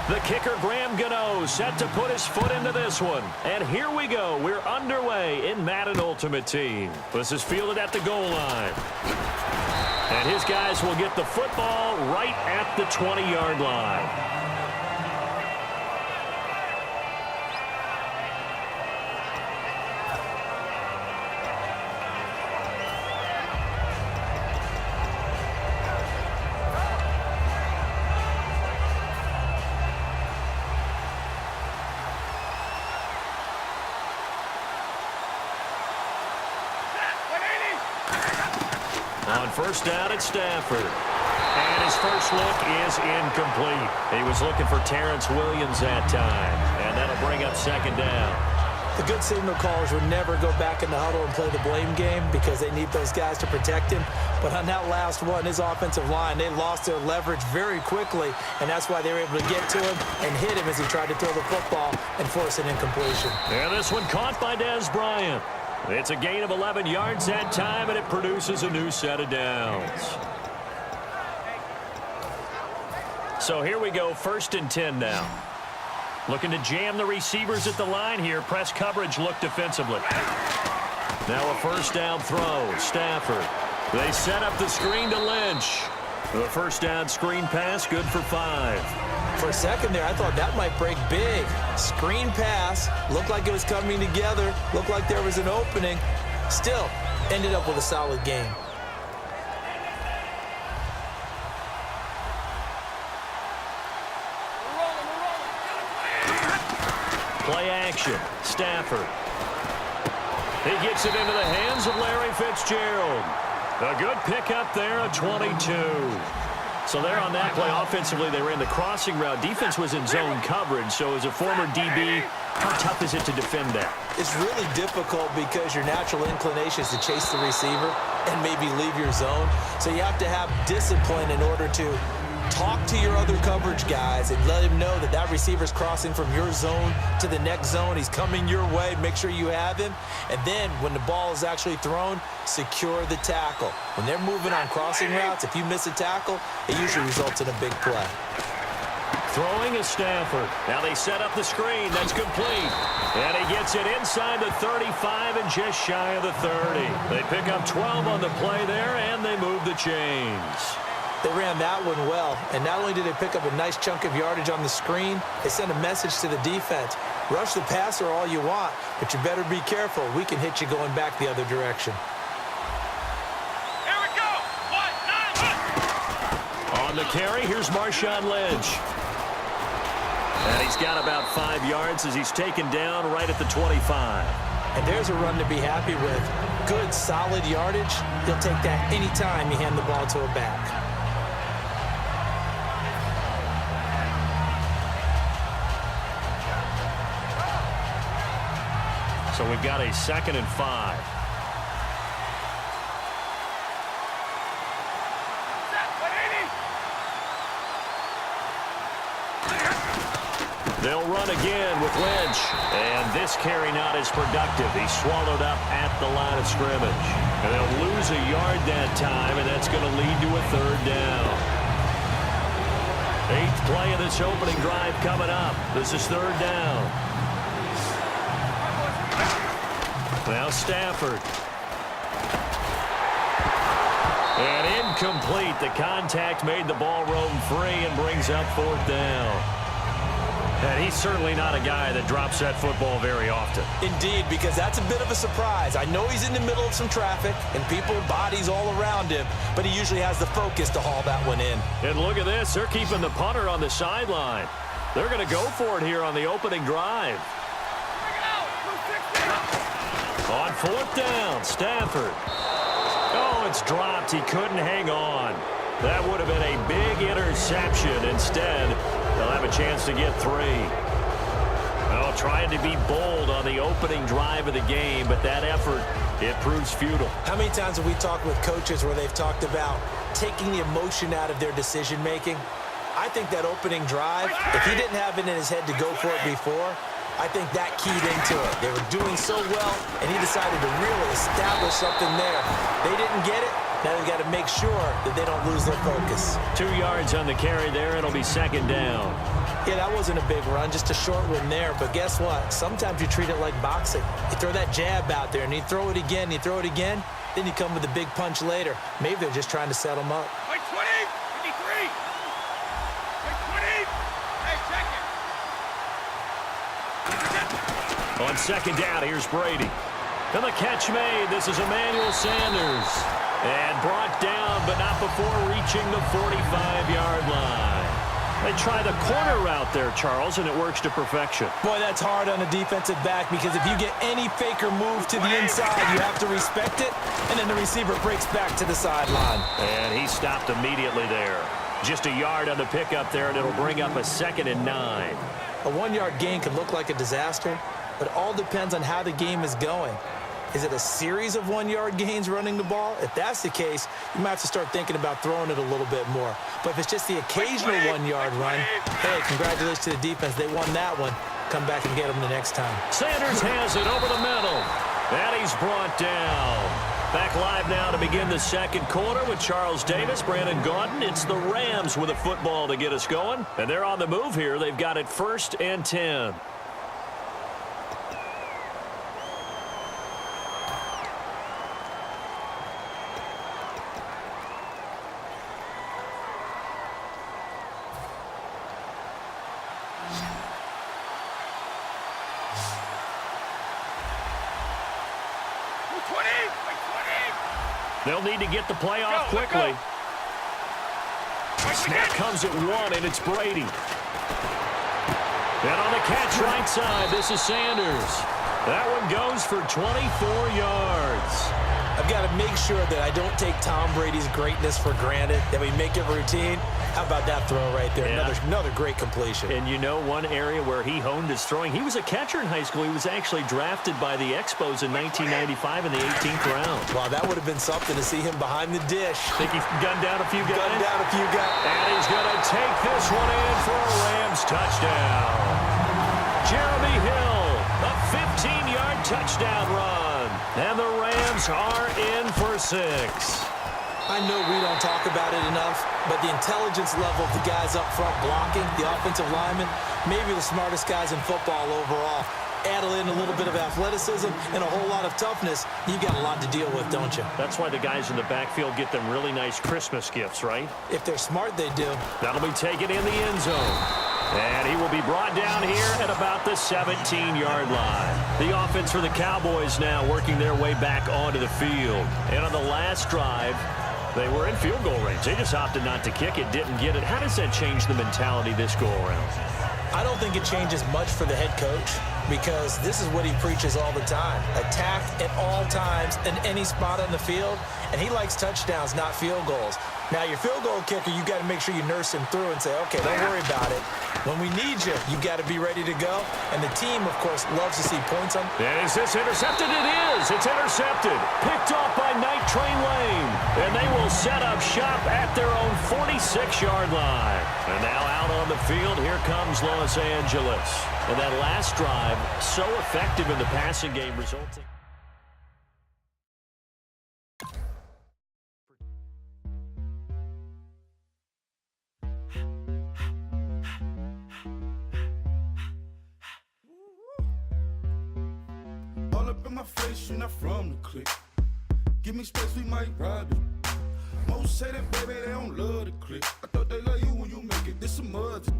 The kicker, Graham Gano, set to put his foot into this one. And here we go. We're underway in Madden Ultimate Team. This is fielded at the goal line. And his guys will get the football right at the 20-yard line. On first down, it's Stafford. And his first look is incomplete. He was looking for Terrence Williams that time. And that'll bring up second down. The good signal callers would never go back in the huddle and play the blame game because they need those guys to protect him. But on that last one, his offensive line, they lost their leverage very quickly, and that's why they were able to get to him and hit him as he tried to throw the football and force an incompletion. And this one caught by Dez Bryant. It's a gain of 11 yards that time, and it produces a new set of downs. So here we go, 1st and 10 now. Looking to jam the receivers at the line here. Press coverage look defensively. Now a first down throw. Stafford. They set up the screen to Lynch. The first down screen pass, good for 5. For a second there, I thought that might break big. Screen pass. Looked like it was coming together. Looked like there was an opening. Still, ended up with a solid game. Play action. Stafford. He gets it into the hands of Larry Fitzgerald. A good pickup there, a 22. So there on that play, offensively, they ran the crossing route. Defense was in zone coverage, so as a former DB, how tough is it to defend that? It's really difficult because your natural inclination is to chase the receiver and maybe leave your zone. So you have to have discipline in order to talk to your other coverage guys and let him know that that receiver's crossing from your zone to the next zone. He's coming your way. Make sure you have him. And then when the ball is actually thrown, secure the tackle. When they're moving on crossing routes, if you miss a tackle, it usually results in a big play. Throwing is Stafford. Now they set up the screen. That's complete. And he gets it inside the 35 and just shy of the 30. They pick up 12 on the play there, and they move the chains. They ran that one well, and not only did they pick up a nice chunk of yardage on the screen, they sent a message to the defense. Rush the passer all you want, but you better be careful. We can hit you going back the other direction. Here we go. 1-9. On the carry, here's Marshawn Lynch. And he's got about 5 yards as he's taken down right at the 25. And there's a run to be happy with. Good, solid yardage. He'll take that anytime you hand the ball to a back. So we've got a 2nd and 5. They'll run again with Lynch. And this carry not as productive. He's swallowed up at the line of scrimmage. And they'll lose a yard that time, and that's going to lead to a 3rd down. 8th play of this opening drive coming up. This is 3rd down. Now Stafford. And incomplete. The contact made the ball roam free and brings up 4th down. And he's certainly not a guy that drops that football very often. Indeed, because that's a bit of a surprise. I know he's in the middle of some traffic and people, bodies all around him, but he usually has the focus to haul that one in. And look at this. They're keeping the punter on the sideline. They're going to go for it here on the opening drive. On 4th down, Stafford. Oh, it's dropped. He couldn't hang on. That would have been a big interception. Instead, they'll have a chance to get 3. Well, trying to be bold on the opening drive of the game, but that effort, it proves futile. How many times have we talked with coaches where they've talked about taking the emotion out of their decision-making? I think that opening drive, if he didn't have it in his head to go for it before, I think that keyed into it. They were doing so well, and he decided to really establish something there. They didn't get it. Now they've got to make sure that they don't lose their focus. 2 yards on the carry there. It'll be second down. Yeah, that wasn't a big run, just a short one there. But guess what? Sometimes you treat it like boxing. You throw that jab out there, and you throw it again, you throw it again, then you come with a big punch later. Maybe they're just trying to set them up. Like 20, 53. Like 20. Hey, check it. On second down, here's Brady. And the catch made. This is Emmanuel Sanders. And brought down, but not before reaching the 45-yard line. They try the corner route there, Charles, and it works to perfection. Boy, that's hard on a defensive back because if you get any fake or move to the inside, you have to respect it, and then the receiver breaks back to the sideline. And he stopped immediately there. Just a yard on the pickup there, and it'll bring up a 2nd and 9. A 1-yard gain could look like a disaster, but it all depends on how the game is going. Is it a series of 1-yard gains running the ball? If that's the case, you might have to start thinking about throwing it a little bit more. But if it's just the occasional 1-yard run, hey, congratulations to the defense. They won that one. Come back and get them the next time. Sanders has it over the middle. And he's brought down. Back live now to begin the second quarter with Charles Davis, Brandon Gaudin. It's the Rams with a football to get us going. And they're on the move here. They've got it 1st and 10. They'll need to get the play off quickly. Snap comes at 1, and it's Brady. And on the catch right side, this is Sanders. That one goes for 24 yards. I've got to make sure that I don't take Tom Brady's greatness for granted, that we make it routine. How about that throw right there? Yeah. Another great completion. And you know one area where he honed his throwing? He was a catcher in high school. He was actually drafted by the Expos in 1995 in the 18th round. Wow, that would have been something to see him behind the dish. Think he gunned down a few guys? Gunned down a few guys. And he's going to take this one in for a Rams touchdown. Jeremy Hill, a 15-yard touchdown run. And the Rams are in for 6. I know we don't talk about it enough, but the intelligence level of the guys up front blocking, the offensive linemen, maybe the smartest guys in football overall. Add in a little bit of athleticism and a whole lot of toughness, you got a lot to deal with, don't you? That's why the guys in the backfield get them really nice Christmas gifts, right? If they're smart, they do. That'll be taken in the end zone. And he will be brought down here at about the 17-yard line. The offense for the Cowboys now working their way back onto the field. And on the last drive, they were in field goal range. They just opted not to kick it, didn't get it. How does that change the mentality this go-around? I don't think it changes much for the head coach because this is what he preaches all the time. Attack at all times in any spot on the field, and he likes touchdowns, not field goals. Now, your field goal kicker, you got to make sure you nurse him through and say, okay, don't worry about it. When we need you, you got to be ready to go. And the team, of course, loves to see points on. And is this intercepted? It is. It's intercepted. Picked off by Night Train Lane. And they will set up shop at their own 46-yard line. And now out on the field, here comes Los Angeles. And that last drive, so effective in the passing game, resulting. All up in my face, you're not from the clique. Give me space, we might ride it. Most say that, baby, they don't love the clique. I thought they love you when you make it. This some mud to